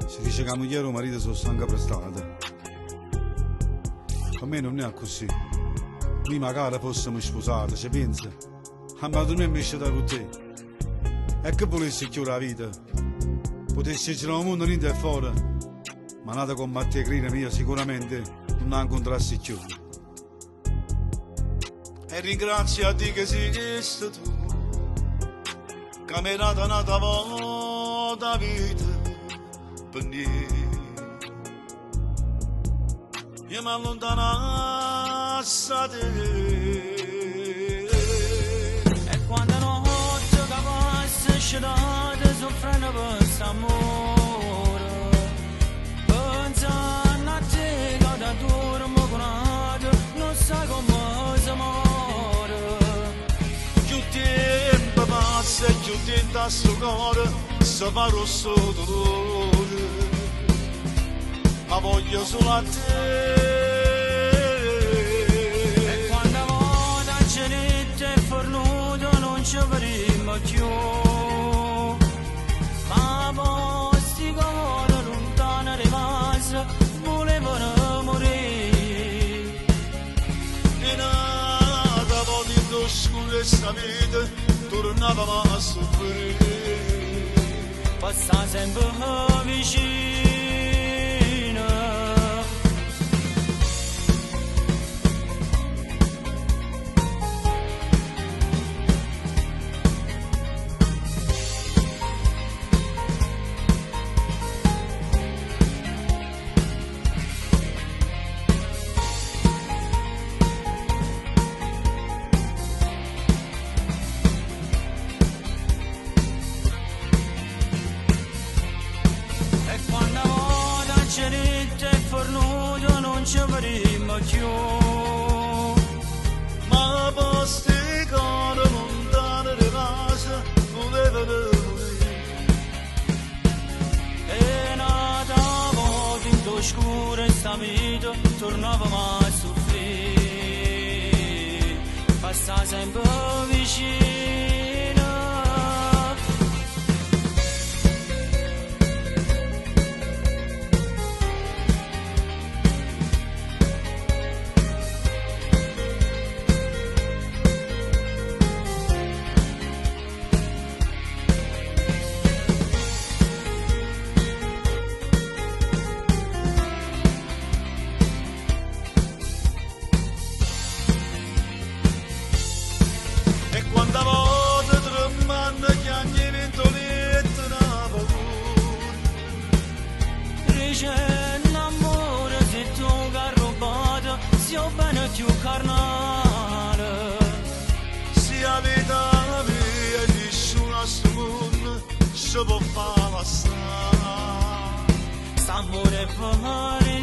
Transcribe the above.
Si dice che la moglie e il marito sono stanche prestate. Per me non è così. Noi magari fossimo sposati, ci pensa. Ma tu non mi scelta con te. E che volessi chiudere la vita? Potessi girare il mondo niente e fuori. Ma nata con Mattia Crina mia sicuramente non la incontrassi più. E ringrazio a Dio che esisti tu, che mi hai dato una volta vita per niente. Io mi allontanassi da te. E quando notte che passa scelata soffrendo per quest'amore, pensando a te che da dormo con altro non sai come si muore. Più tempo passa e più dentro a sto cuore si fa rosso dolore, ma voglio solo a te. E quando volta il cenetto è fornuto non ci vedremo più, ma posti come lontano rimase volevano morire. E nata volta oscura sta vita tornavamo a soffrire. Passa sempre vicino. Cenetto e fornuto non ci vedremo più, Ma posti con lontano di casa volevano morire. e nata volta in oscura e sta vita tornavamo a soffrire. Passa sempre vicino. E quanta volta tremando chiagni ventolette na paura. Dice l'amore se tu che hai rubato sia bene più carnale. Si la vita mia nessuno a sto mondo si può far passare. S'amore fuori